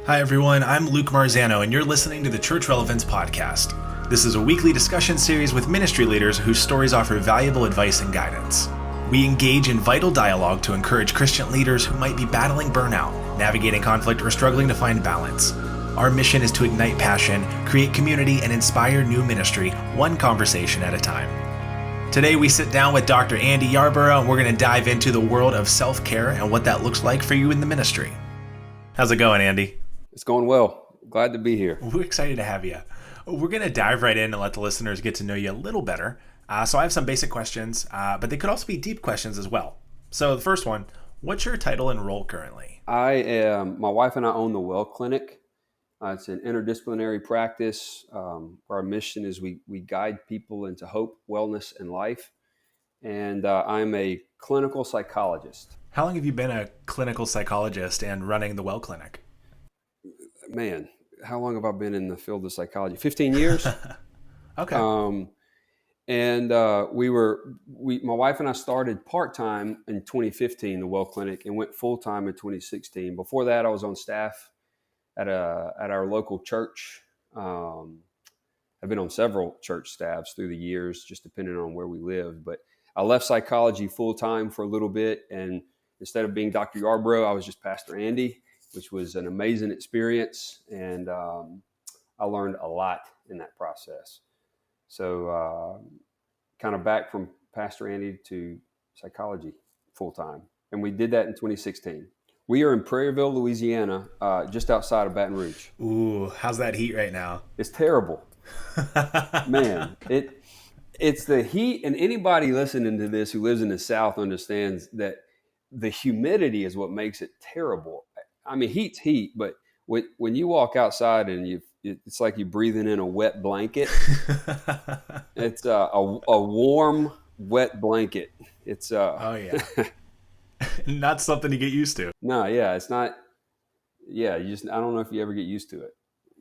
Hi everyone, I'm Luke Marzano and you're listening to the Church Relevance Podcast. This is a weekly discussion series with ministry leaders whose stories offer valuable advice and guidance. We engage in vital dialogue to encourage Christian leaders who might be battling burnout, navigating conflict, or struggling to find balance. Our mission is to ignite passion, create community, and inspire new ministry, one conversation at a time. Today we sit down with Dr. Andy Yarborough and we're going to dive into the world of self-care and what that looks like for you in the ministry. How's it going, Andy? It's going well. Glad to be here. We're excited to have you. We're going to dive right in and let the listeners get to know you a little better. So I have some basic questions, but they could also be deep questions as well. So the first one, what's your title and role currently? My wife and I own the Well Clinic. It's an interdisciplinary practice. Our mission is we guide people into hope, wellness, and life. And I'm a clinical psychologist. How long have you been a clinical psychologist and running the Well Clinic? Man, how long have I been in the field of psychology? 15 years. Okay. My wife and I started part-time in 2015, the Well Clinic, and went full-time in 2016. Before that, I was on staff at our local church. I've been on several church staffs through the years, just depending on where we lived. But I left psychology full-time for a little bit, and instead of being Dr. Yarborough, I was just Pastor Andy, which was an amazing experience, and I learned a lot in that process. So kind of back from Pastor Andy to psychology full-time, and we did that in 2016. We are in Prairieville, Louisiana, just outside of Baton Rouge. Ooh, how's that heat right now? It's terrible. Man, it's the heat, and anybody listening to this who lives in the South understands that the humidity is what makes it terrible. I mean, heat's heat, but when you walk outside and it's like you're breathing in a wet blanket. It's a warm, wet blanket. It's oh yeah, not something to get used to. No, yeah, it's not. Yeah, I don't know if you ever get used to it,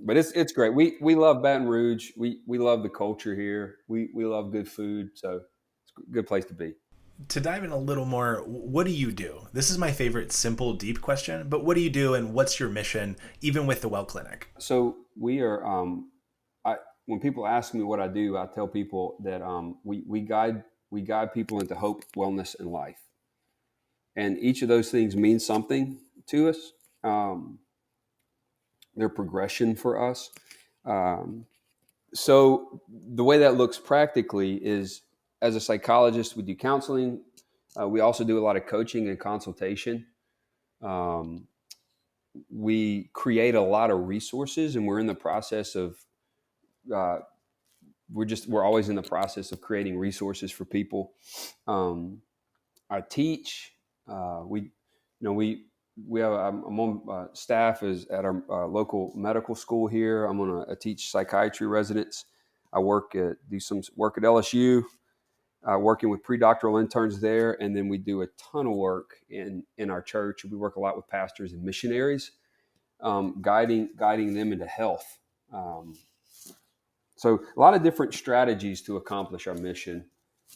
but it's great. We love Baton Rouge. We love the culture here. We love good food, so it's a good place to be. To dive in a little more, what do you do? This is my favorite simple, deep question, but what do you do and what's your mission, even with the Well Clinic? So we are, when people ask me what I do, I tell people that we guide people into hope, wellness, and life. And each of those things means something to us. They're progression for us. So the way that looks practically is, as a psychologist, we do counseling. We also do a lot of coaching and consultation. We create a lot of resources, and we're in the process of we're always in the process of creating resources for people. I teach. I'm on staff at our local medical school here. I teach psychiatry residents. I do some work at LSU. Working with pre-doctoral interns there, and then we do a ton of work in our church. We work a lot with pastors and missionaries, guiding them into health. So a lot of different strategies to accomplish our mission,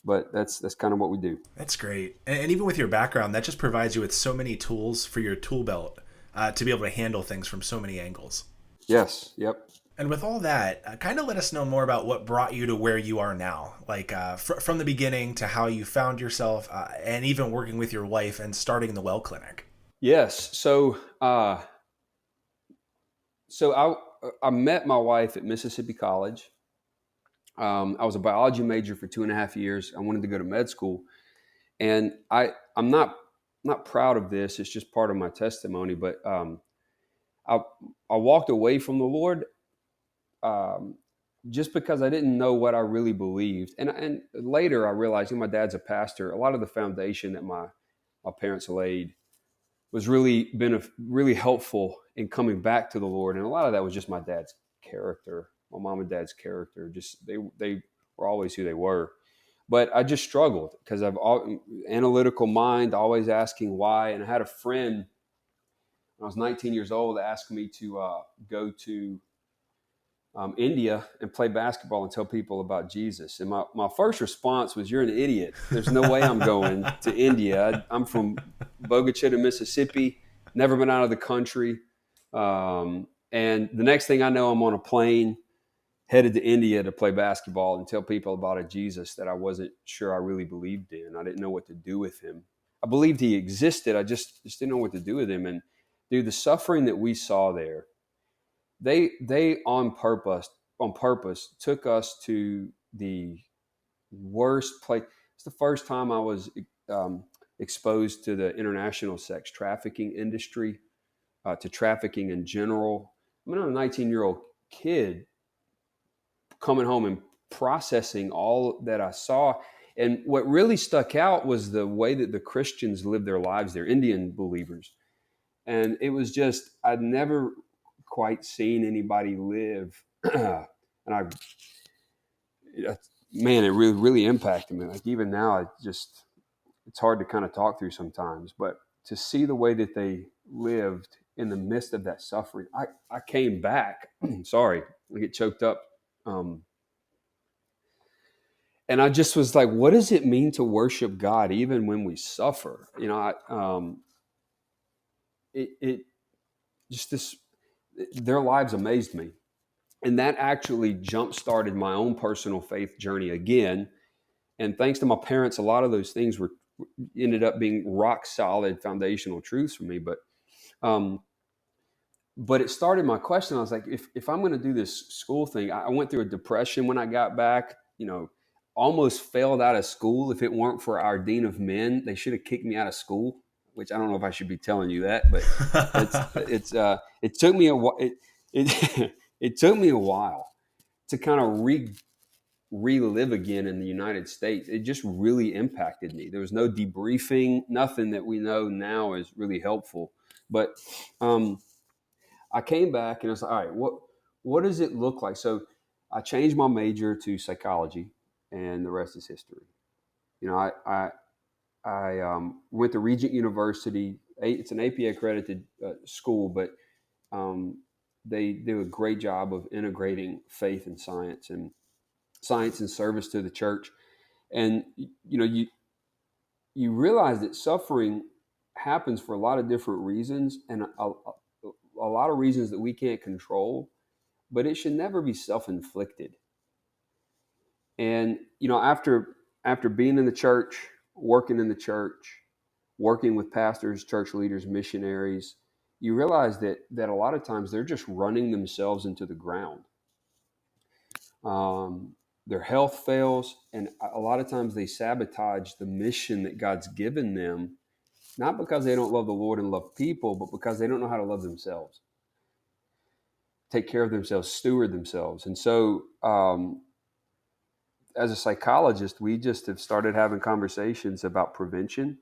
but that's kind of what we do. That's great. And even with your background, that just provides you with so many tools for your tool belt to be able to handle things from so many angles. Yes. Yep. And with all that, kind of let us know more about what brought you to where you are now, like from the beginning to how you found yourself and even working with your wife and starting the Well Clinic. Yes. So I met my wife at Mississippi College. I was a biology major for 2.5 years. I wanted to go to med school. And I'm not proud of this. It's just part of my testimony. But I walked away from the Lord just because I didn't know what I really believed. And later I realized, my dad's a pastor. A lot of the foundation that my parents laid was really helpful in coming back to the Lord. And a lot of that was just my dad's character, my mom and dad's character. Just they were always who they were. But I just struggled because I've analytical mind, always asking why. And I had a friend when I was 19 years old ask me to go to India and play basketball and tell people about Jesus. And my first response was, "You're an idiot. There's no way I'm going to India. I'm from Bogota, Mississippi, never been out of the country. And the next thing I know, I'm on a plane headed to India to play basketball and tell people about a Jesus that I wasn't sure I really believed in. I didn't know what to do with him. I believed he existed. I just didn't know what to do with him. And dude, the suffering that we saw there, they on purpose took us to the worst place. It's the first time I was exposed to the international sex trafficking industry, to trafficking in general. I mean, I'm a 19-year-old kid coming home and processing all that I saw. And what really stuck out was the way that the Christians lived their lives, they're Indian believers. And it was just, I'd never quite seen anybody live. And man, it really, really impacted me. Like even now, it's hard to kind of talk through sometimes, but to see the way that they lived in the midst of that suffering, I came back, sorry, I get choked up. And I just was like, what does it mean to worship God even when we suffer? You know, it just their lives amazed me. And that actually jump-started my own personal faith journey again. And thanks to my parents, a lot of those things ended up being rock solid foundational truths for me. But it started my question. I was like, if I'm going to do this school thing, I went through a depression when I got back, you know, almost failed out of school. If it weren't for our dean of men, they should have kicked me out of school, which I don't know if I should be telling you that, but it took me it took me a while to kind of relive again in the United States. It just really impacted me. There was no debriefing, nothing that we know now is really helpful. But I came back and I was like, all right, what does it look like? So I changed my major to psychology, and the rest is history. You know, I went to Regent University. It's an APA accredited school, but they do a great job of integrating faith and science and service to the church. And you know, you realize that suffering happens for a lot of different reasons, and a lot of reasons that we can't control, but it should never be self-inflicted. And you know, after being in the church, working in the church, working with pastors, church leaders, missionaries, you realize that a lot of times they're just running themselves into the ground. Their health fails, and a lot of times they sabotage the mission that God's given them, not because they don't love the Lord and love people, but because they don't know how to love themselves, take care of themselves, steward themselves. And so as a psychologist, we just have started having conversations about prevention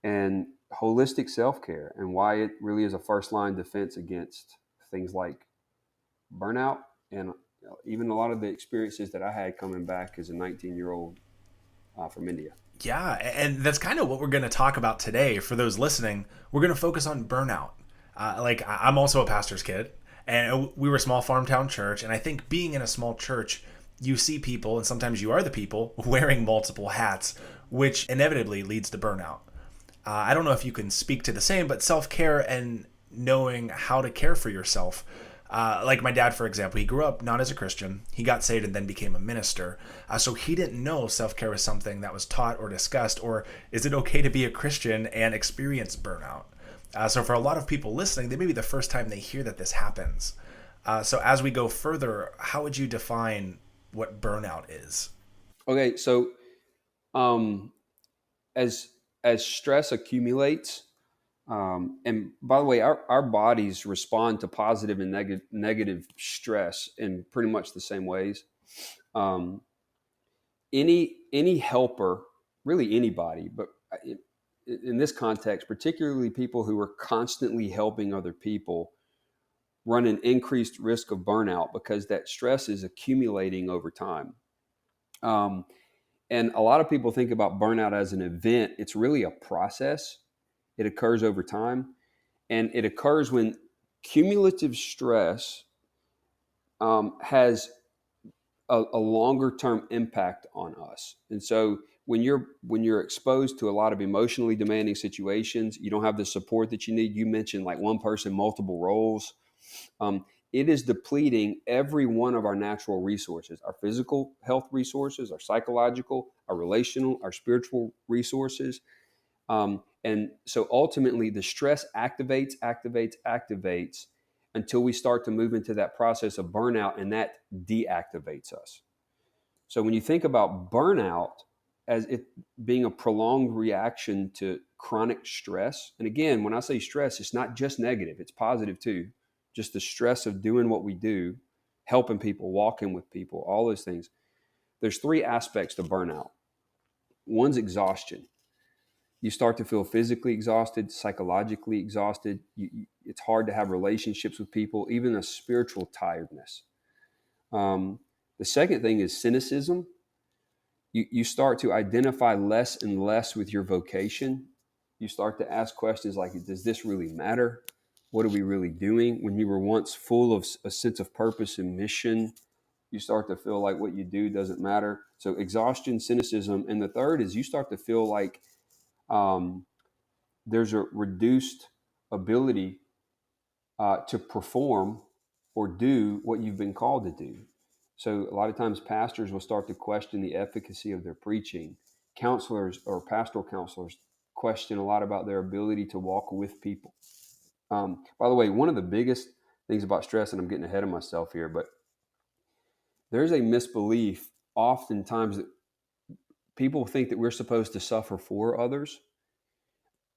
and holistic self-care and why it really is a first-line defense against things like burnout and even a lot of the experiences that I had coming back as a 19-year-old from India. Yeah, and that's kind of what we're going to talk about today. For those listening, we're going to focus on burnout. Like I'm also a pastor's kid, and we were a small farm town church, and I think being in a small church, you see people, and sometimes you are the people, wearing multiple hats, which inevitably leads to burnout. I don't know if you can speak to the same, but self-care and knowing how to care for yourself. Like my dad, for example, he grew up not as a Christian. He got saved and then became a minister. So he didn't know self-care was something that was taught or discussed, or is it okay to be a Christian and experience burnout? So for a lot of people listening, they may be the first time they hear that this happens. So as we go further, how would you define what burnout is? Okay, so as stress accumulates, and by the way, our bodies respond to positive and negative stress in pretty much the same ways. Any helper, really anybody, but in this context, particularly people who are constantly helping other people, run an increased risk of burnout because that stress is accumulating over time. And a lot of people think about burnout as an event. It's really a process. It occurs over time, and it occurs when cumulative stress has a longer term impact on us. And so when you're exposed to a lot of emotionally demanding situations, you don't have the support that you need. You mentioned like one person, multiple roles. It is depleting every one of our natural resources, our physical health resources, our psychological, our relational, our spiritual resources. And so ultimately the stress activates until we start to move into that process of burnout, and that deactivates us. So when you think about burnout as it being a prolonged reaction to chronic stress, and again, when I say stress, it's not just negative, it's positive too. Just the stress of doing what we do, helping people, walking with people, all those things. There's three aspects to burnout. One's exhaustion. You start to feel physically exhausted, psychologically exhausted. It's hard to have relationships with people, even a spiritual tiredness. The second thing is cynicism. You start to identify less and less with your vocation. You start to ask questions like, does this really matter? What are we really doing? When you were once full of a sense of purpose and mission, you start to feel like what you do doesn't matter. So exhaustion, cynicism. And the third is you start to feel like there's a reduced ability to perform or do what you've been called to do. So a lot of times pastors will start to question the efficacy of their preaching. Counselors or pastoral counselors question a lot about their ability to walk with people. By the way, one of the biggest things about stress, and I'm getting ahead of myself here, but there's a misbelief oftentimes that people think that we're supposed to suffer for others.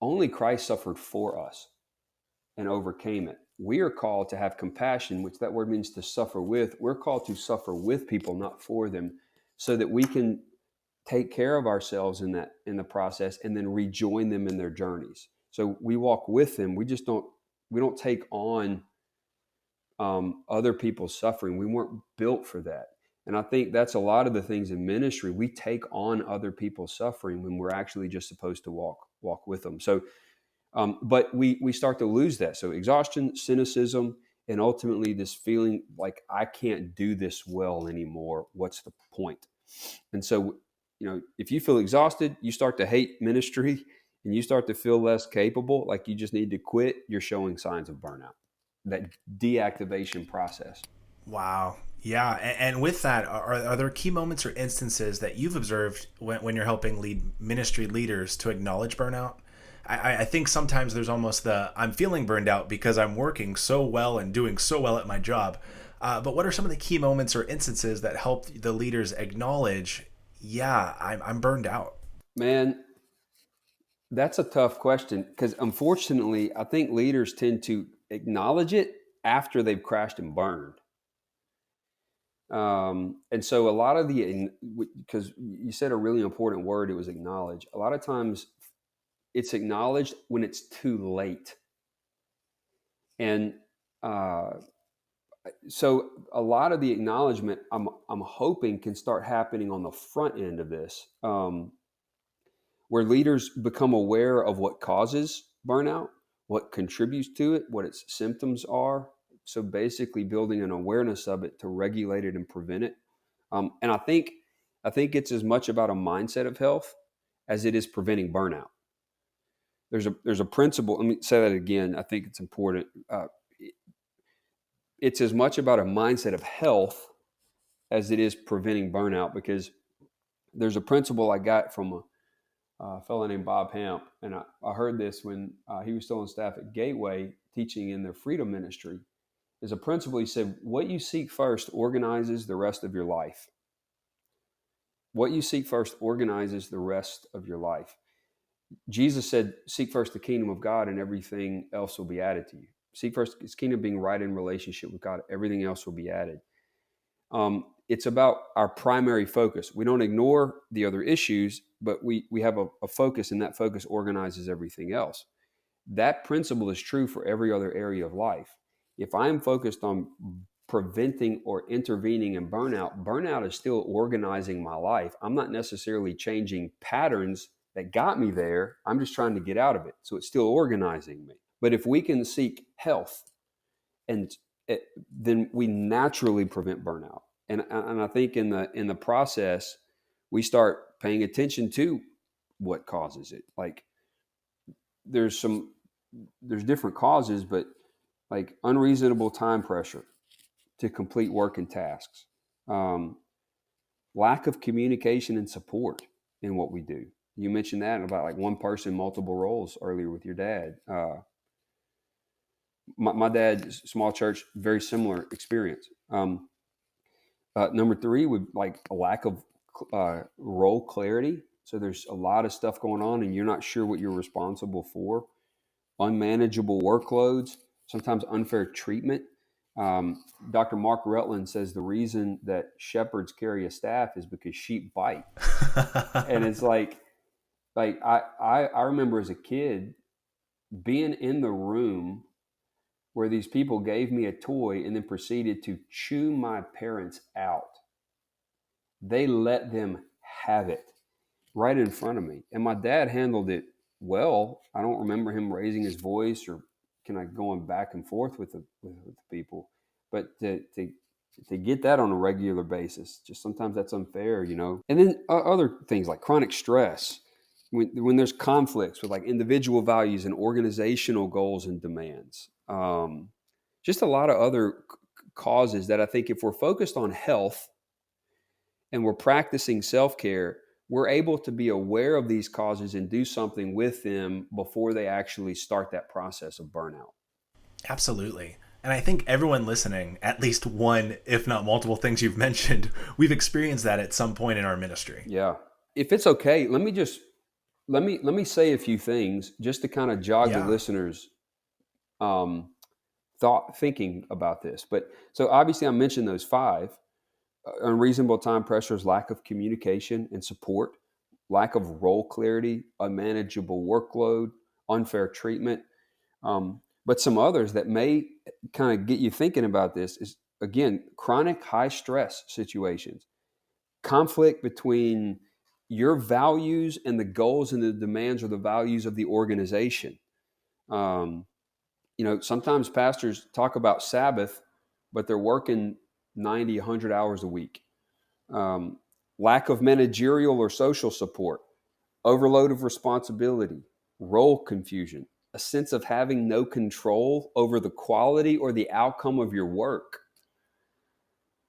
Only Christ suffered for us and overcame it. We are called to have compassion, which that word means to suffer with. We're called to suffer with people, not for them, so that we can take care of ourselves in the process and then rejoin them in their journeys. So we walk with them. We don't take on other people's suffering. We weren't built for that. And I think that's a lot of the things in ministry. We take on other people's suffering when we're actually just supposed to walk with them. So but we start to lose that. So exhaustion, cynicism, and ultimately this feeling like I can't do this well anymore. What's the point? And so, if you feel exhausted, you start to hate ministry and you start to feel less capable, like you just need to quit, you're showing signs of burnout, that deactivation process. Wow. Yeah. And with that, are there key moments or instances that you've observed when you're helping lead ministry leaders to acknowledge burnout? I think sometimes there's almost I'm feeling burned out because I'm working so well and doing so well at my job. But what are some of the key moments or instances that help the leaders acknowledge, yeah, I'm burned out? Man, that's a tough question because unfortunately, I think leaders tend to acknowledge it after they've crashed and burned. And so a lot of because you said a really important word, it was acknowledge. A lot of times it's acknowledged when it's too late. And so a lot of the acknowledgement I'm hoping can start happening on the front end of this, where leaders become aware of what causes burnout, what contributes to it, what its symptoms are. So basically building an awareness of it to regulate it and prevent it. And I think it's as much about a mindset of health as it is preventing burnout. There's a principle. Let me say that again. I think it's important. It's as much about a mindset of health as it is preventing burnout, because there's a principle I got from a fellow named Bob Hamp, and I heard this when he was still on staff at Gateway teaching in their freedom ministry. Is a principle. He said, what you seek first organizes the rest of your life. What you seek first organizes the rest of your life. Jesus said, seek first the kingdom of God and everything else will be added to you. Seek first his kingdom, being right in relationship with God. Everything else will be added. It's about our primary focus. We don't ignore the other issues, but we have a focus, and that focus organizes everything else. That principle is true for every other area of life. If I'm focused on preventing or intervening in burnout is still organizing my life. I'm not necessarily changing patterns that got me there. I'm just trying to get out of it. So it's still organizing me. But if we can seek health, then we naturally prevent burnout. And I think in the process, we start paying attention to what causes it. Like there's different causes, but like unreasonable time pressure to complete work and tasks, lack of communication and support in what we do. You mentioned that about like one person, multiple roles earlier with your dad. My dad, small church, very similar experience. Number three would like a lack of role clarity. So there's a lot of stuff going on and you're not sure what you're responsible for. Unmanageable workloads, sometimes unfair treatment. Dr. Mark Rutland says the reason that shepherds carry a staff is because sheep bite. And it's like I remember as a kid being in the room where these people gave me a toy and then proceeded to chew my parents out. They let them have it right in front of me. And my dad handled it well. I don't remember him raising his voice or going back and forth with the people. But to get that on a regular basis, just sometimes that's unfair, you know. And then other things like chronic stress. When there's conflicts with like individual values and organizational goals and demands. Just a lot of other causes that I think if we're focused on health and we're practicing self-care, we're able to be aware of these causes and do something with them before they actually start that process of burnout. Absolutely. And I think everyone listening, at least one, if not multiple things you've mentioned, we've experienced that at some point in our ministry. Yeah. If it's okay, let me say a few things just to kind of jog the listeners' thinking about this. But so obviously I mentioned those five. Unreasonable time pressures, lack of communication and support, lack of role clarity, unmanageable workload, unfair treatment. But some others that may kind of get you thinking about this is, again, chronic high stress situations, conflict between your values and the goals and the demands or the values of the organization. Sometimes pastors talk about Sabbath, but they're working 90, 100 hours a week. Lack of managerial or social support, overload of responsibility, role confusion, a sense of having no control over the quality or the outcome of your work,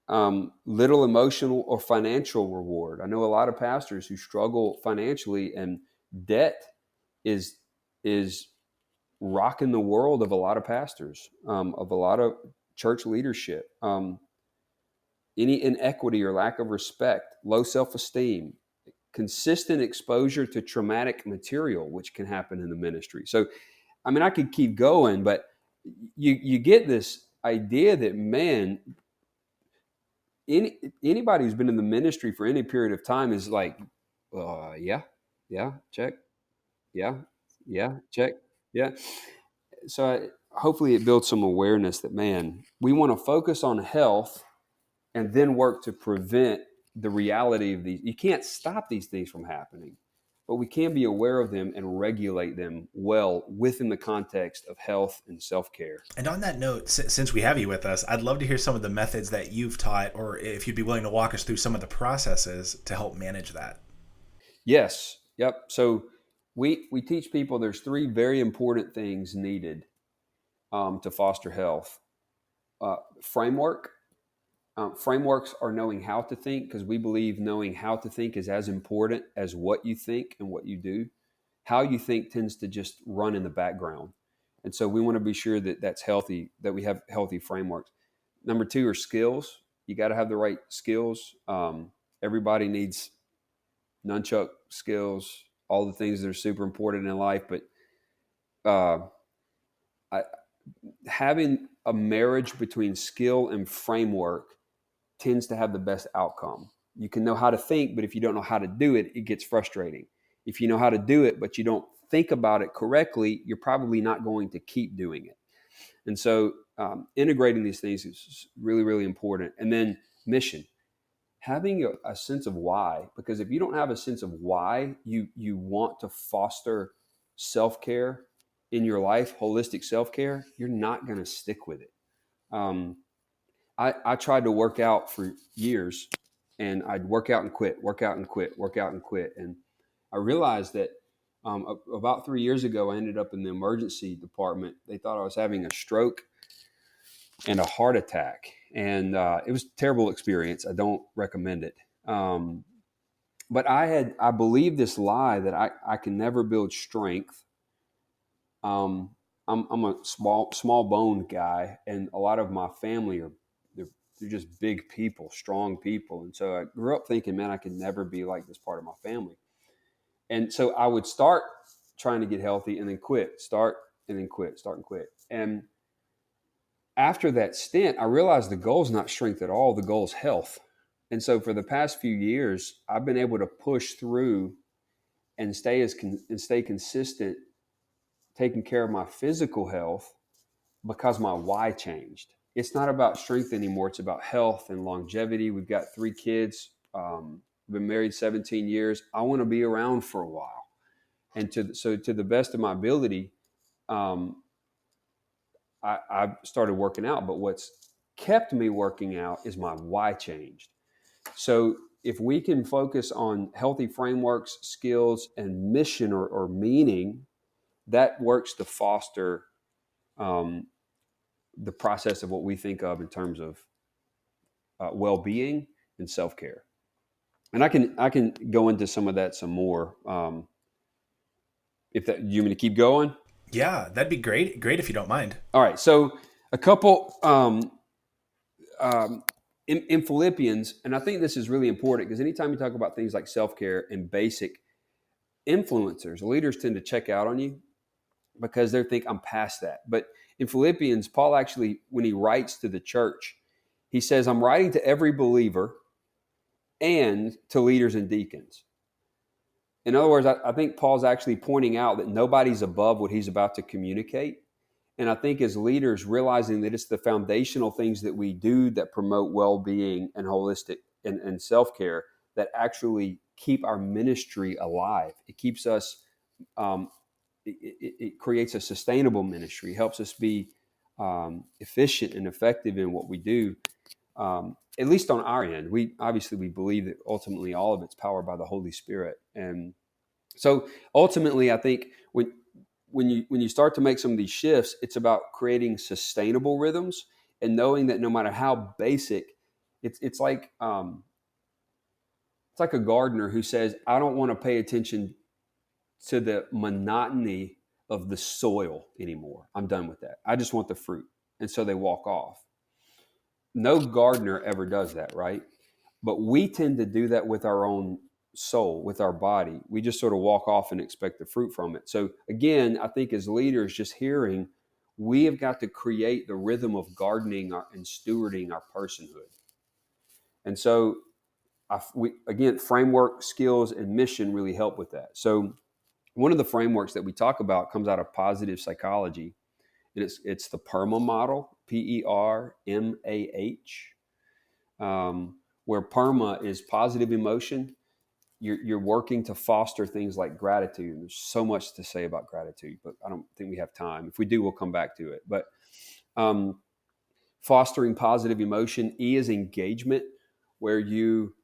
little emotional or financial reward. I know a lot of pastors who struggle financially, and debt is rocking the world of a lot of pastors, of a lot of church leadership. Any inequity or lack of respect, low self-esteem, consistent exposure to traumatic material, which can happen in the ministry. So, I mean, I could keep going, but you get this idea that, man, anybody who's been in the ministry for any period of time is like, yeah, check. Yeah, check. Yeah. So hopefully it builds some awareness that, man, we want to focus on health and then work to prevent the reality of these. You can't stop these things from happening, but we can be aware of them and regulate them well within the context of health and self-care. And on that note, since we have you with us, I'd love to hear some of the methods that you've taught, or if you'd be willing to walk us through some of the processes to help manage that. Yes. Yep. So we teach people there's three very important things needed to foster health. Framework. Frameworks are knowing how to think, because we believe knowing how to think is as important as what you think and what you do. How you think tends to just run in the background. And so we want to be sure that that's healthy, that we have healthy frameworks. Number two are skills. You got to have the right skills. Everybody needs nunchuck skills, all the things that are super important in life. But having a marriage between skill and framework tends to have the best outcome. You can know how to think, but if you don't know how to do it, it gets frustrating. If you know how to do it, but you don't think about it correctly, you're probably not going to keep doing it. And so integrating these things is really, really important. And then mission, having a sense of why, because if you don't have a sense of why you want to foster self-care in your life, holistic self-care, you're not going to stick with it. I tried to work out for years, and I'd work out and quit, work out and quit, work out and quit. And I realized that about 3 years ago, I ended up in the emergency department. They thought I was having a stroke. and a heart attack. And it was a terrible experience. I don't recommend it. But I believed this lie that I can never build strength. I'm a small bone guy, and a lot of my family they're just big people, strong people. And so I grew up thinking, man, I could never be like this part of my family. And so I would start trying to get healthy and then quit, start and then quit, start and quit. And after that stint, I realized the goal is not strength at all. The goal is health. And so for the past few years, I've been able to push through and stay consistent, taking care of my physical health because my why changed. It's not about strength anymore. It's about health and longevity. We've got 3 kids. Been married 17 years. I want to be around for a while. And to the best of my ability, I started working out. But what's kept me working out is my why changed. So if we can focus on healthy frameworks, skills, and mission or meaning, that works to foster the process of what we think of in terms of well-being and self-care. And I can go into some of that some more. If that, you want me to keep going? Yeah, that'd be great. Great if you don't mind. All right. So a couple in Philippians, and I think this is really important because anytime you talk about things like self-care and basic, influencers, leaders tend to check out on you because they think I'm past that. But in Philippians, Paul actually, when he writes to the church, he says, I'm writing to every believer and to leaders and deacons. In other words, I think Paul's actually pointing out that nobody's above what he's about to communicate. And I think as leaders, realizing that it's the foundational things that we do that promote well-being and holistic and self-care that actually keep our ministry alive. It keeps us, it creates a sustainable ministry, helps us be efficient and effective in what we do. At least on our end, we believe that ultimately all of it's powered by the Holy Spirit. And so ultimately, I think when you start to make some of these shifts, it's about creating sustainable rhythms and knowing that no matter how basic, it's like a gardener who says, I don't want to pay attention to the monotony of the soil anymore. I'm done with that. I just want the fruit. And so they walk off. No gardener ever does that, right? But we tend to do that with our own soul, with our body. We just sort of walk off and expect the fruit from it. So again, I think as leaders, just hearing, we have got to create the rhythm of gardening and stewarding our personhood. And so again, framework, skills, and mission really help with that. So one of the frameworks that we talk about comes out of positive psychology, and it's the PERMA model, PERMAH, where PERMA is positive emotion. You're working to foster things like gratitude. And there's so much to say about gratitude, but I don't think we have time. If we do, we'll come back to it. But fostering positive emotion. E is engagement, where you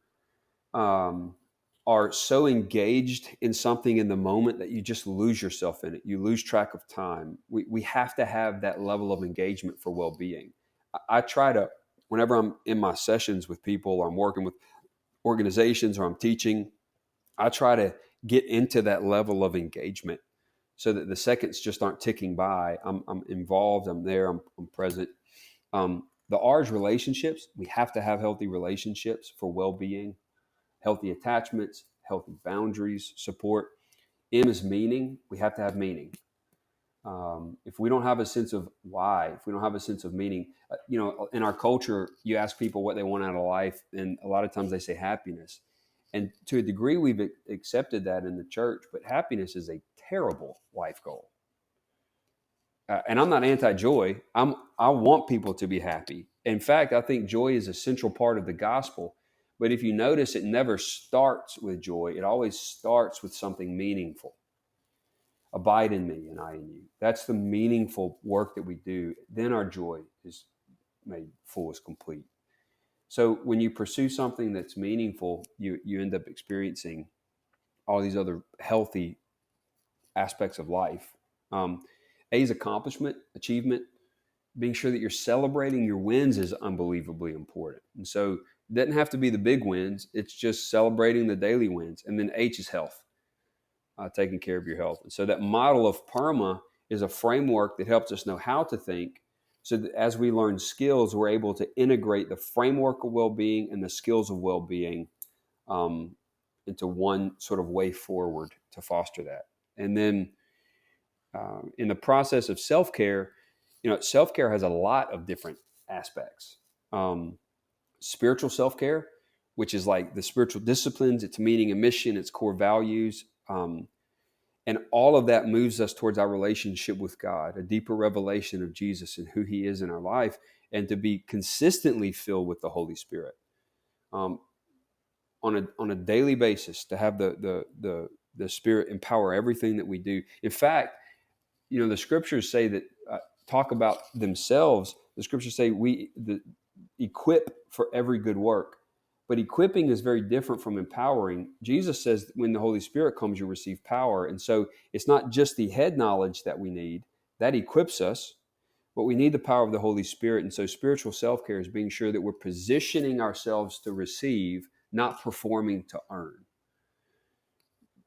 are so engaged in something in the moment that you just lose yourself in it. You lose track of time. We have to have that level of engagement for well-being. I try to, whenever I'm in my sessions with people or I'm working with organizations or I'm teaching, I try to get into that level of engagement so that the seconds just aren't ticking by. I'm involved. I'm there. I'm present. The R is relationships. We have to have healthy relationships for well-being. Healthy attachments, healthy boundaries, support. M is meaning. We have to have meaning. If we don't have a sense of why, if we don't have a sense of meaning, in our culture, you ask people what they want out of life, and a lot of times they say happiness. And to a degree, we've accepted that in the church, but happiness is a terrible life goal. And I'm not anti-joy. I want people to be happy. In fact, I think joy is a central part of the gospel. But if you notice, it never starts with joy. It always starts with something meaningful. Abide in me and I in you. That's the meaningful work that we do. Then our joy is made full, is complete. So when you pursue something that's meaningful, you end up experiencing all these other healthy aspects of life. A is accomplishment, achievement. being sure that you're celebrating your wins is unbelievably important. And so it doesn't have to be the big wins. It's just celebrating the daily wins. And then H is health, taking care of your health. And so that model of PERMA is a framework that helps us know how to think, so that as we learn skills, we're able to integrate the framework of well-being and the skills of well-being into one sort of way forward to foster that. And then in the process of self-care, self-care has a lot of different aspects. Spiritual self-care, which is like the spiritual disciplines, its meaning and mission, its core values. And all of that moves us towards our relationship with God, a deeper revelation of Jesus and who he is in our life, and to be consistently filled with the Holy Spirit on a daily basis, to have the Spirit empower everything that we do. In fact, the scriptures say that talk about themselves. The scriptures say we equip for every good work. But equipping is very different from empowering. Jesus says when the Holy Spirit comes, you receive power. And so it's not just the head knowledge that we need. That equips us, but we need the power of the Holy Spirit. And so spiritual self-care is being sure that we're positioning ourselves to receive, not performing to earn.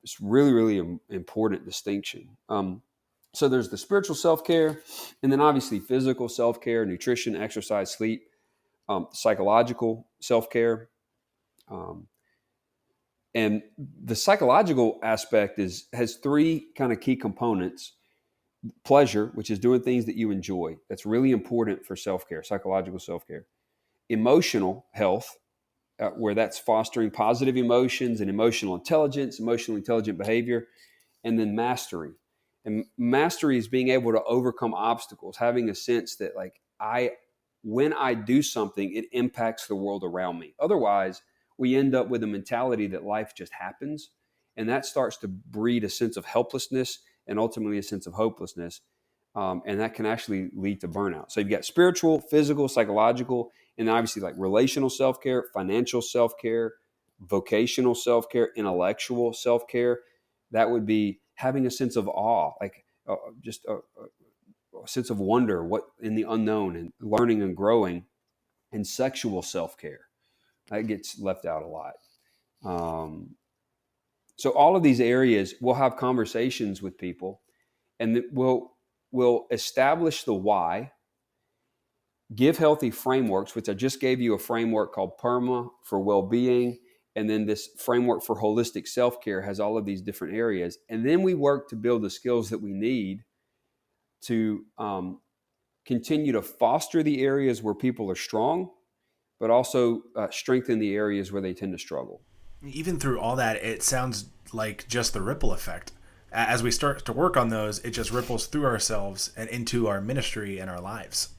It's really, really important distinction. So there's the spiritual self-care, and then obviously physical self-care, nutrition, exercise, sleep, psychological self-care. And the psychological aspect has three kind of key components. Pleasure, which is doing things that you enjoy. That's really important for self-care, psychological self-care. Emotional health, where that's fostering positive emotions and emotional intelligence, emotionally intelligent behavior. And then mastery. And mastery is being able to overcome obstacles, having a sense that when I do something, it impacts the world around me. Otherwise, we end up with a mentality that life just happens, and that starts to breed a sense of helplessness and ultimately a sense of hopelessness, and that can actually lead to burnout. So you've got spiritual, physical, psychological, and obviously like relational self-care, financial self-care, vocational self-care, intellectual self-care. That would be having a sense of awe, like just a sense of wonder, what in the unknown, and learning and growing, and sexual self-care. That gets left out a lot. So all of these areas, we'll have conversations with people, and we'll establish the why, give healthy frameworks, which I just gave you a framework called PERMA for well-being, and then this framework for holistic self-care has all of these different areas. And then we work to build the skills that we need to continue to foster the areas where people are strong, but also strengthen the areas where they tend to struggle. Even through all that, it sounds like just the ripple effect. As we start to work on those, it just ripples through ourselves and into our ministry and our lives.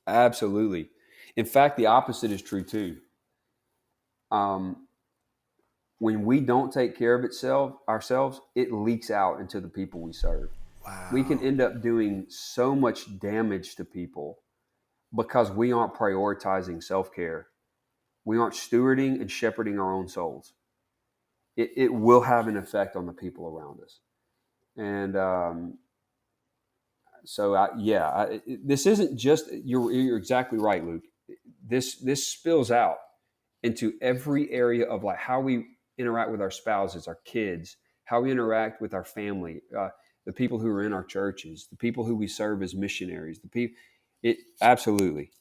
Absolutely. In fact, the opposite is true too. When we don't take care of ourselves, it leaks out into the people we serve. Wow. We can end up doing so much damage to people because we aren't prioritizing self-care. We aren't stewarding and shepherding our own souls. It will have an effect on the people around us. And this isn't just, you're exactly right, Luke. This spills out into every area of like how we interact with our spouses, our kids, how we interact with our family, the people who are in our churches, the people who we serve as missionaries, absolutely.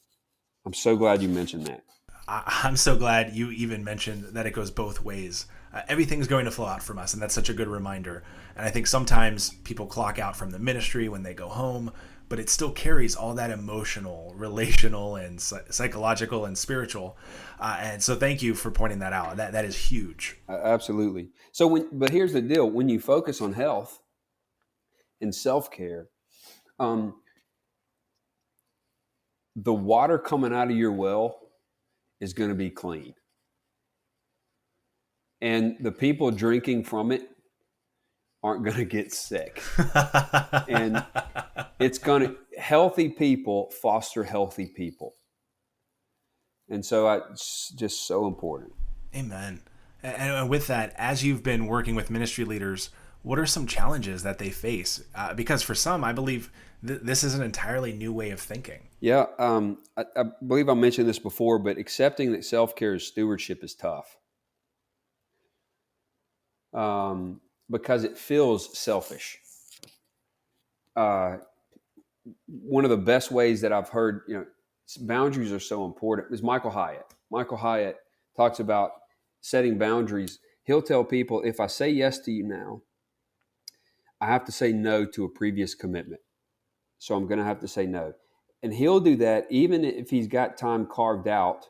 I'm so glad you mentioned that. I'm so glad you even mentioned that it goes both ways. Everything's going to flow out from us, and that's such a good reminder. And I think sometimes people clock out from the ministry when they go home, but it still carries all that emotional, relational, and psychological and spiritual. And so thank you for pointing that out. That is huge. Absolutely. But here's the deal. When you focus on health and self-care, the water coming out of your well is going to be clean. And the people drinking from it aren't going to get sick. And healthy people foster healthy people. And so it's just so important. Amen. And with that, as you've been working with ministry leaders, What are some challenges that they face? Because for some, I believe this is an entirely new way of thinking. Yeah, I believe I mentioned this before, but accepting that self-care is stewardship is tough, because it feels selfish. Uh, One of the best ways that I've heard, boundaries are so important is Michael Hyatt. Michael Hyatt talks about setting boundaries. He'll tell people, if I say yes to you now, I have to say no to a previous commitment. So I'm going to have to say no. And he'll do that even if he's got time carved out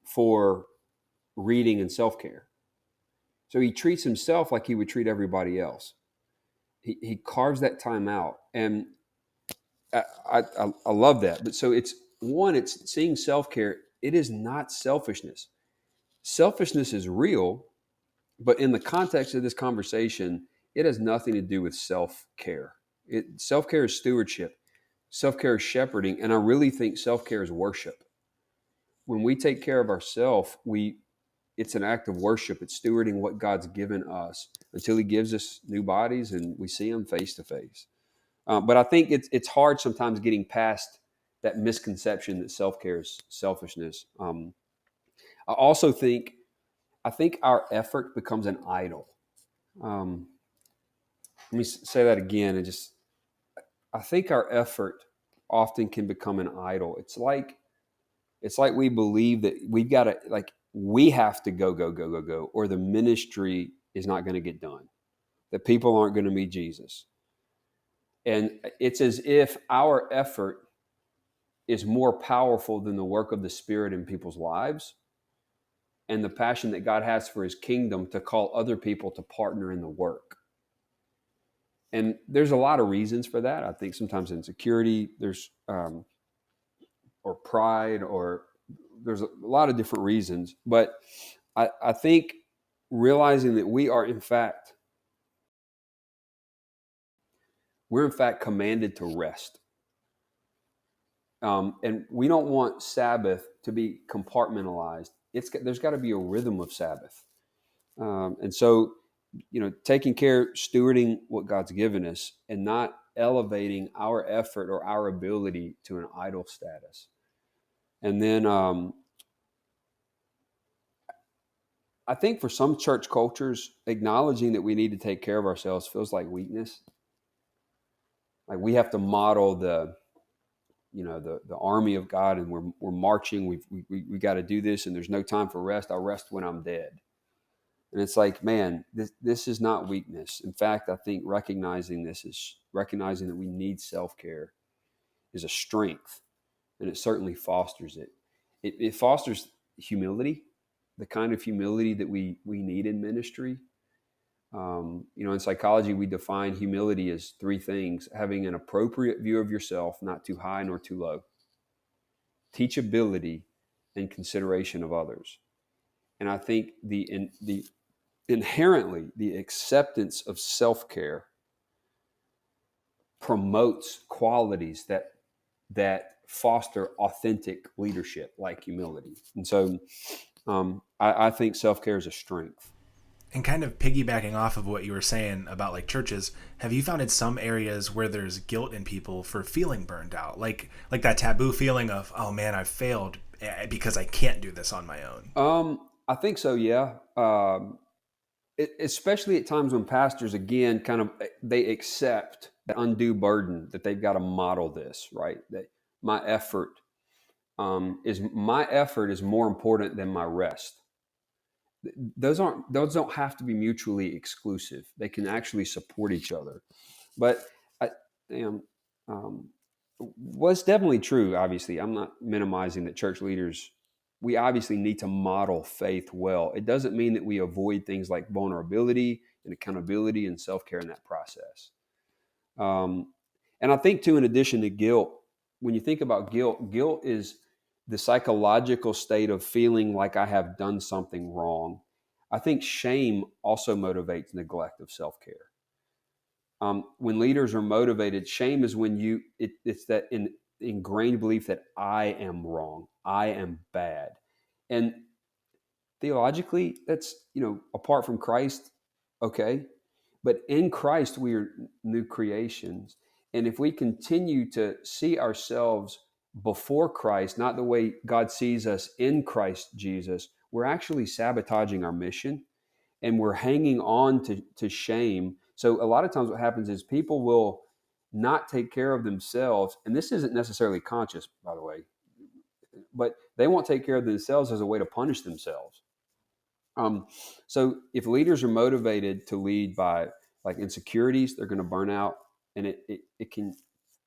for reading and self-care. So he treats himself like he would treat everybody else. He carves that time out. And I love that. But so it's seeing self-care. It is not selfishness. Selfishness is real, but in the context of this conversation, it has nothing to do with self-care. Self-care is stewardship. Self-care is shepherding. And I really think self-care is worship. When we take care of ourselves, it's an act of worship. It's stewarding what God's given us until he gives us new bodies and we see him face to face. But I think it's hard sometimes getting past that misconception that self-care is selfishness. I also think our effort becomes an idol. Let me say that again. I think our effort often can become an idol. It's like we believe that we've got to, like, we have to go, or the ministry is not going to get done. That people aren't going to meet Jesus. And it's as if our effort is more powerful than the work of the Spirit in people's lives and the passion that God has for his kingdom to call other people to partner in the work. And there's a lot of reasons for that. I think sometimes insecurity, there's or pride, or there's a lot of different reasons. But I think realizing that we're in fact commanded to rest. And we don't want Sabbath to be compartmentalized. There's got to be a rhythm of Sabbath. And so, taking care, stewarding what God's given us and not elevating our effort or our ability to an idol status. And then I think for some church cultures, acknowledging that we need to take care of ourselves feels like weakness. Like we have to model the army of God, and we're marching. We got to do this, and there's no time for rest. I'll rest when I'm dead. And it's like, man, this is not weakness. In fact, I think recognizing that we need self-care is a strength, and it certainly fosters it. It fosters humility, the kind of humility that we need in ministry. In psychology, we define humility as three things: having an appropriate view of yourself, not too high nor too low; teachability, and consideration of others. And I think inherently the acceptance of self-care promotes qualities that foster authentic leadership, like humility. And so I think self-care is a strength. And kind of piggybacking off of what you were saying about like churches, have you found in some areas where there's guilt in people for feeling burned out? Like that taboo feeling of, oh man, I've failed because I can't do this on my own. I think so, yeah. Especially at times when pastors, again, they accept the undue burden that they've got to model this, right? That my effort is more important than my rest. Those don't have to be mutually exclusive. They can actually support each other. But what's definitely true, obviously, I'm not minimizing that church leaders, we obviously need to model faith well. It doesn't mean that we avoid things like vulnerability and accountability and self-care in that process. And I think too, in addition to guilt, when you think about guilt is the psychological state of feeling like I have done something wrong. I think shame also motivates neglect of self-care. When leaders are motivated, shame is when it's that ingrained belief that I am wrong, I am bad. And theologically, that's, apart from Christ, okay. But in Christ, we are new creations. And if we continue to see ourselves before Christ, not the way God sees us in Christ Jesus, we're actually sabotaging our mission, and we're hanging on to shame. So a lot of times what happens is people will not take care of themselves. And this isn't necessarily conscious, by the way, but they won't take care of themselves as a way to punish themselves. So if leaders are motivated to lead by like insecurities, they're going to burn out, and it can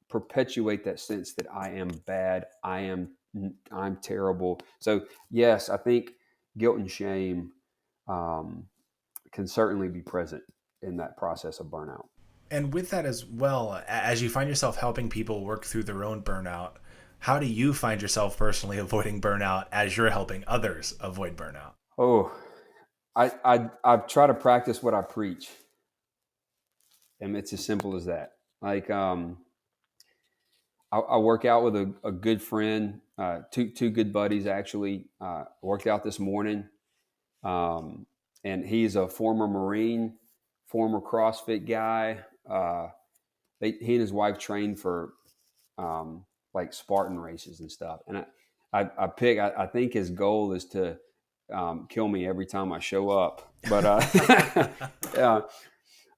perpetuate that sense that I am bad, I'm terrible. So yes, I think guilt and shame can certainly be present in that process of burnout. And with that as well, as you find yourself helping people work through their own burnout, how do you find yourself personally avoiding burnout as you're helping others avoid burnout? Oh, I try to practice what I preach, and it's as simple as that. Like I work out with a good friend, two good buddies actually. Worked out this morning, and he's a former Marine, former CrossFit guy. He and his wife trained for like Spartan races and stuff. And I think his goal is to kill me every time I show up.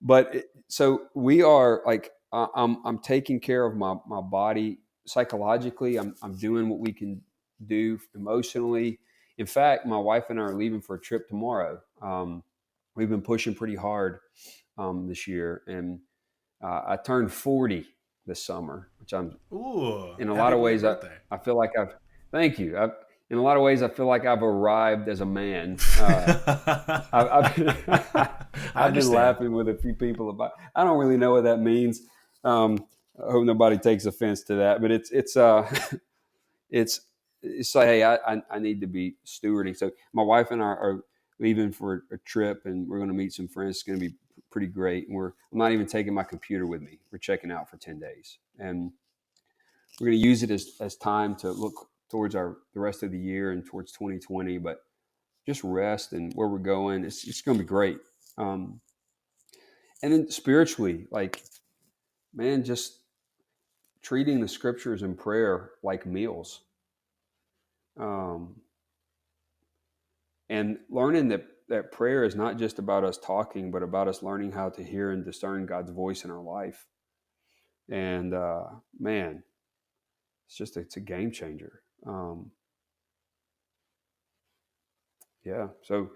But so we are like I'm taking care of my body psychologically. I'm doing what we can do emotionally. In fact, my wife and I are leaving for a trip tomorrow. We've been pushing pretty hard this year, and I turned 40 this summer, which I'm in a lot of ways. I feel like thank you. In a lot of ways, I feel like I've arrived as a man. I've been laughing with a few people about. I don't really know what that means. I hope nobody takes offense to that, but it's like, hey, I need to be stewarding. So my wife and I are leaving for a trip, and we're going to meet some friends. It's going to be pretty great. And I'm not even taking my computer with me. We're checking out for 10 days, and we're going to use it as time to look towards the rest of the year and towards 2020, but just rest and where we're going. It's going to be great. And then spiritually, like, man, just treating the scriptures and prayer like meals. And learning that prayer is not just about us talking, but about us learning how to hear and discern God's voice in our life. And man, it's a game changer. Yeah. So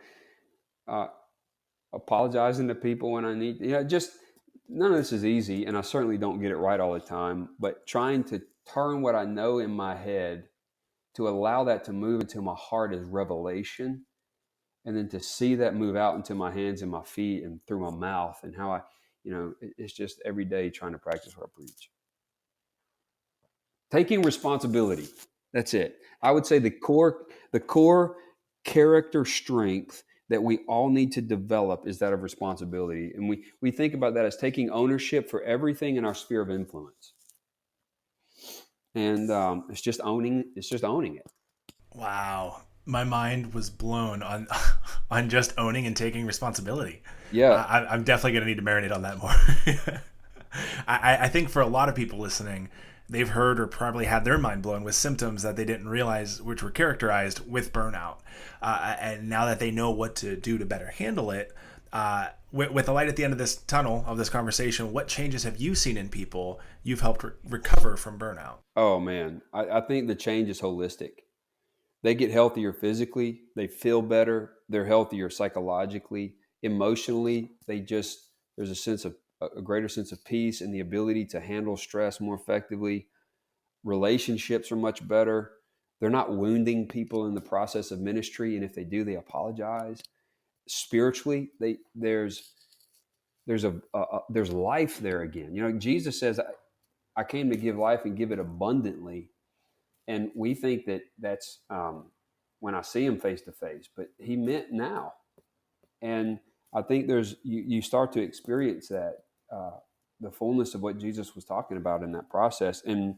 apologizing to people when I need, just none of this is easy, and I certainly don't get it right all the time, but trying to turn what I know in my head to allow that to move into my heart as revelation, and then to see that move out into my hands and my feet and through my mouth, and how it's just every day trying to practice what I preach. Taking responsibility. That's it. I would say the core character strength that we all need to develop is that of responsibility. And we think about that as taking ownership for everything in our sphere of influence. And it's just owning it. Wow. My mind was blown on just owning and taking responsibility. Yeah. I'm definitely going to need to marinate on that more. I think for a lot of people listening, they've heard or probably had their mind blown with symptoms that they didn't realize, which were characterized with burnout. And now that they know what to do to better handle it, with the light at the end of this tunnel of this conversation, what changes have you seen in people you've helped recover from burnout? Oh, man. I think the change is holistic. They get healthier physically. They feel better. They're healthier psychologically. Emotionally, there's a greater sense of peace and the ability to handle stress more effectively. Relationships are much better. They're not wounding people in the process of ministry, and if they do, they apologize. Spiritually, there's life there again. Jesus says, "I came to give life and give it abundantly," and we think that's when I see him face to face, but he meant now. And I think you start to experience that. The fullness of what Jesus was talking about in that process. And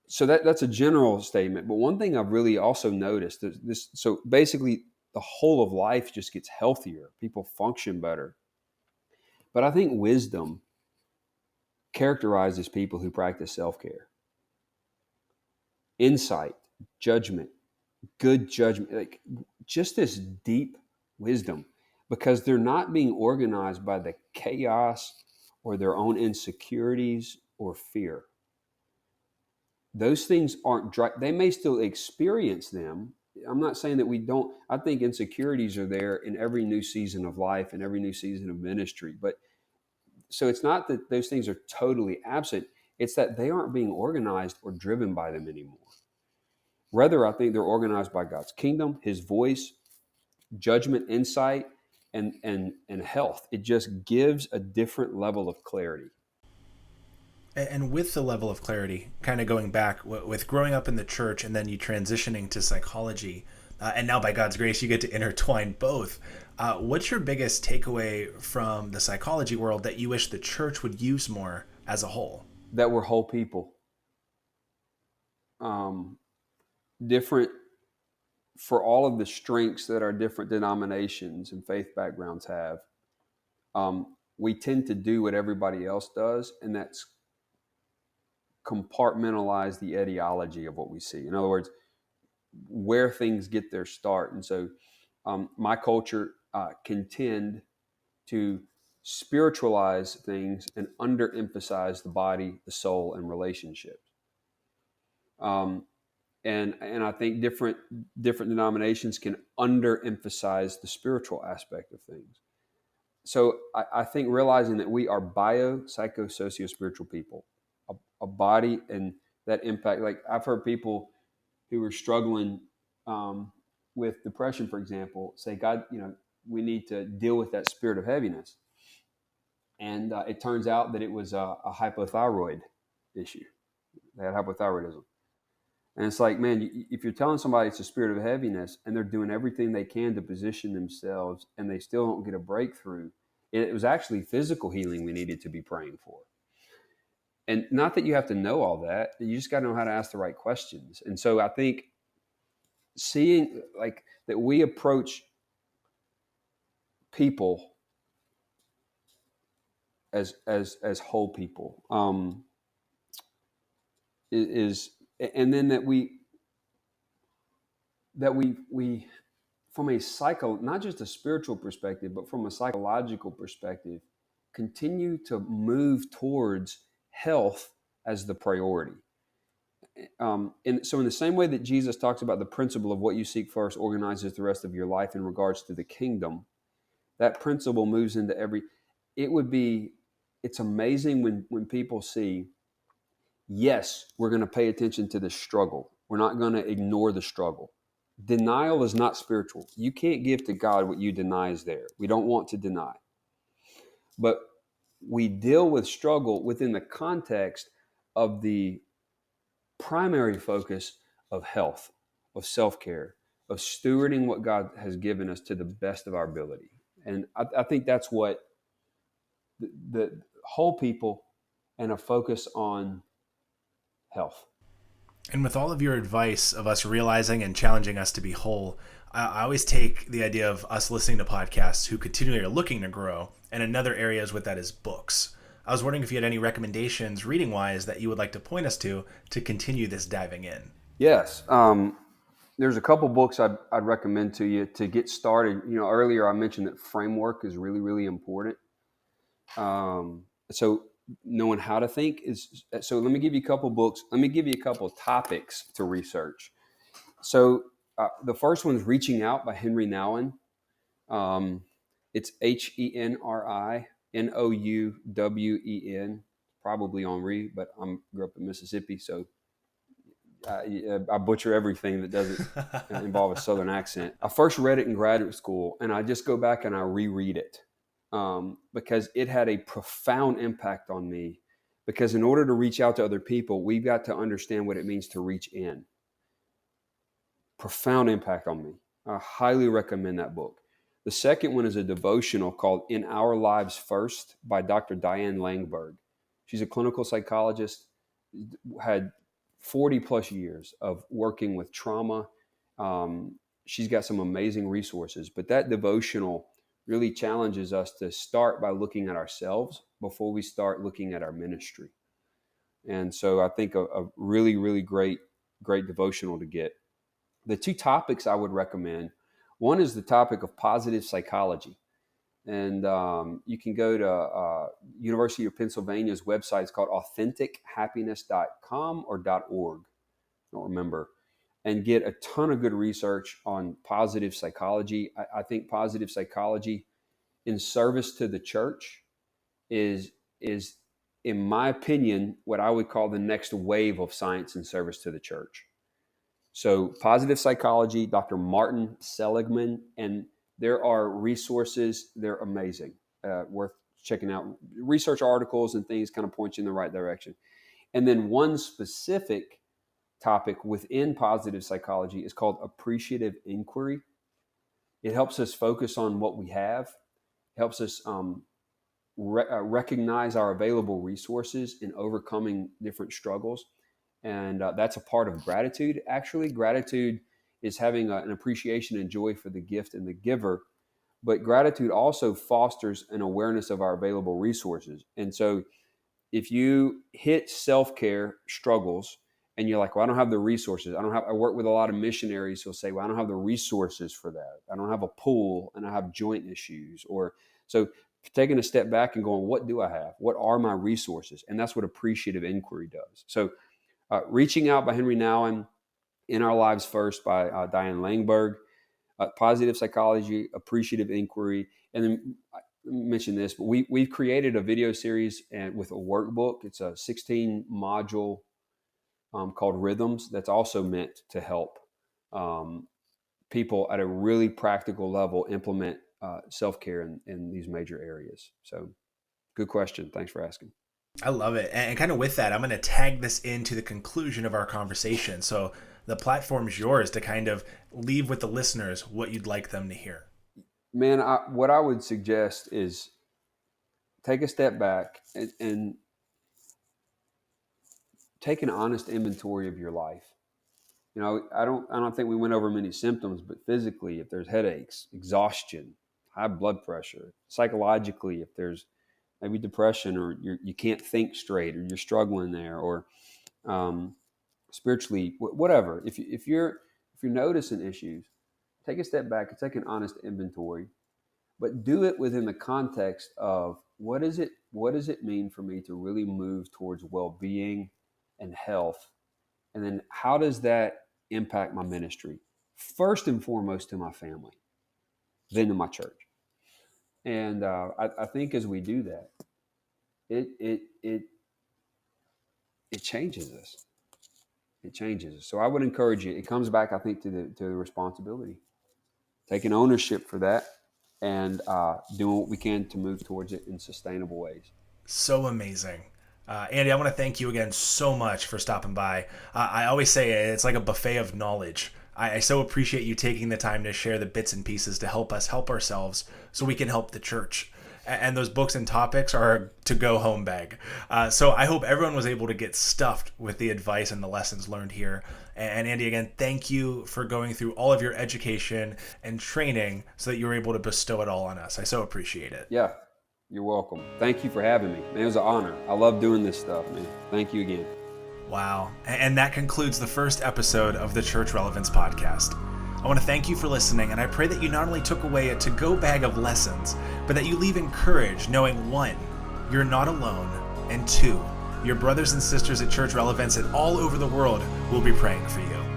so that's a general statement. But one thing I've really also noticed is this. So basically the whole of life just gets healthier. People function better. But I think wisdom characterizes people who practice self-care. Insight, judgment, good judgment, like just this deep wisdom, because they're not being organized by the chaos or their own insecurities or fear. Those things aren't dry. They may still experience them. I'm not saying that we don't. I think insecurities are there in every new season of life and every new season of ministry. But so it's not that those things are totally absent. It's that they aren't being organized or driven by them anymore. Rather, I think they're organized by God's kingdom, his voice, judgment, insight, and health. It just gives a different level of clarity. And with the level of clarity, kind of going back with growing up in the church and then you transitioning to psychology, and now by God's grace, you get to intertwine both. What's your biggest takeaway from the psychology world that you wish the church would use more as a whole? That we're whole people. Different for all of the strengths that our different denominations and faith backgrounds have. We tend to do what everybody else does, and that's compartmentalize the etiology of what we see. In other words, where things get their start. And so my culture can tend to spiritualize things and underemphasize the body, the soul, and relationships. And I think different denominations can underemphasize the spiritual aspect of things. So I think realizing that we are bio, psycho, socio, spiritual people, a body, and that impact. Like I've heard people who are struggling with depression, for example, say, God, we need to deal with that spirit of heaviness. And it turns out that it was a hypothyroid issue. They had hypothyroidism. And it's like, man, if you're telling somebody it's a spirit of heaviness and they're doing everything they can to position themselves and they still don't get a breakthrough, it was actually physical healing we needed to be praying for. And not that you have to know all that, you just got to know how to ask the right questions. And so I think seeing like that we approach people as whole people is, and then that we from a not just a spiritual perspective, but from a psychological perspective, continue to move towards health as the priority. And so in the same way that Jesus talks about the principle of what you seek first organizes the rest of your life in regards to the kingdom, that principle moves into it's amazing when people see, yes, we're going to pay attention to the struggle. We're not going to ignore the struggle. Denial is not spiritual. You can't give to God what you deny is there. We don't want to deny. But we deal with struggle within the context of the primary focus of health, of self-care, of stewarding what God has given us to the best of our ability. And I think that's what the whole people and a focus on health. And with all of your advice of us realizing and challenging us to be whole, I always take the idea of us listening to podcasts who continually are looking to grow, and another areas with that is books. I was wondering if you had any recommendations reading-wise that you would like to point us to continue this diving in. Yes. There's a couple books I'd recommend to you to get started. Earlier I mentioned that framework is really, really important. So knowing how to think so let me give you a couple books. Let me give you a couple topics to research. So the first one is Reaching Out by Henry Nouwen. It's HenriNouwen, probably Henri, but I grew up in Mississippi, so I butcher everything that doesn't involve a Southern accent. I first read it in graduate school, and I just go back and I reread it because it had a profound impact on me. Because in order to reach out to other people, we've got to understand what it means to reach in. Profound impact on me. I highly recommend that book. The second one is a devotional called In Our Lives First by Dr. Diane Langberg. She's a clinical psychologist, had 40 plus years of working with trauma. She's got some amazing resources, but that devotional really challenges us to start by looking at ourselves before we start looking at our ministry. And so I think a really, really great devotional to get. The two topics I would recommend, one is the topic of positive psychology. And you can go to University of Pennsylvania's website. It's called AuthenticHappiness.com or .org. I don't remember. And get a ton of good research on positive psychology. I think positive psychology in service to the church is, in my opinion, what I would call the next wave of science in service to the church. So positive psychology, Dr. Martin Seligman, and there are resources. They're amazing, worth checking out. Research articles and things kind of point you in the right direction. And then one specific topic within positive psychology is called appreciative inquiry. It helps us focus on what we have, helps us recognize our available resources in overcoming different struggles. And that's a part of gratitude. Actually, gratitude is having an appreciation and joy for the gift and the giver. But gratitude also fosters an awareness of our available resources. And so if you hit self-care struggles and you're like, well, I don't have the resources. I work with a lot of missionaries who'll say, well, I don't have the resources for that. I don't have a pool and I have joint issues. Or so taking a step back and going, what do I have? What are my resources? And that's what appreciative inquiry does. So Reaching Out by Henry Nouwen, In Our Lives First by Diane Langberg, Positive Psychology, Appreciative Inquiry. And then I mentioned this, but we've created a video series with a workbook. It's a 16 module called Rhythms that's also meant to help people at a really practical level implement self-care in these major areas. So good question. Thanks for asking. I love it. And kind of with that, I'm going to tag this into the conclusion of our conversation. So the platform's yours to kind of leave with the listeners what you'd like them to hear. Man, what I would suggest is take a step back and take an honest inventory of your life. You know, I don't think we went over many symptoms, but physically, if there's headaches, exhaustion, high blood pressure, psychologically, if there's maybe depression or you can't think straight or you're struggling there, or spiritually, whatever. If you're noticing issues, take a step back and take an honest inventory, but do it within the context of what does it mean for me to really move towards well-being and health, and then how does that impact my ministry? First and foremost to my family, then to my church. And I think as we do that, it changes us. It changes us. So I would encourage you. It comes back, I think, to the responsibility, taking ownership for that, and doing what we can to move towards it in sustainable ways. So amazing. Andy, I want to thank you again so much for stopping by. I always say it's like a buffet of knowledge. I so appreciate you taking the time to share the bits and pieces to help us help ourselves so we can help the church. And those books and topics are a to-go home bag. So I hope everyone was able to get stuffed with the advice and the lessons learned here. And Andy, again, thank you for going through all of your education and training so that you were able to bestow it all on us. I so appreciate it. Yeah. You're welcome. Thank you for having me. Man, it was an honor. I love doing this stuff, man. Thank you again. Wow. And that concludes the first episode of the Church Relevance Podcast. I want to thank you for listening, and I pray that you not only took away a to-go bag of lessons, but that you leave encouraged knowing, 1, you're not alone, and 2, your brothers and sisters at Church Relevance and all over the world will be praying for you.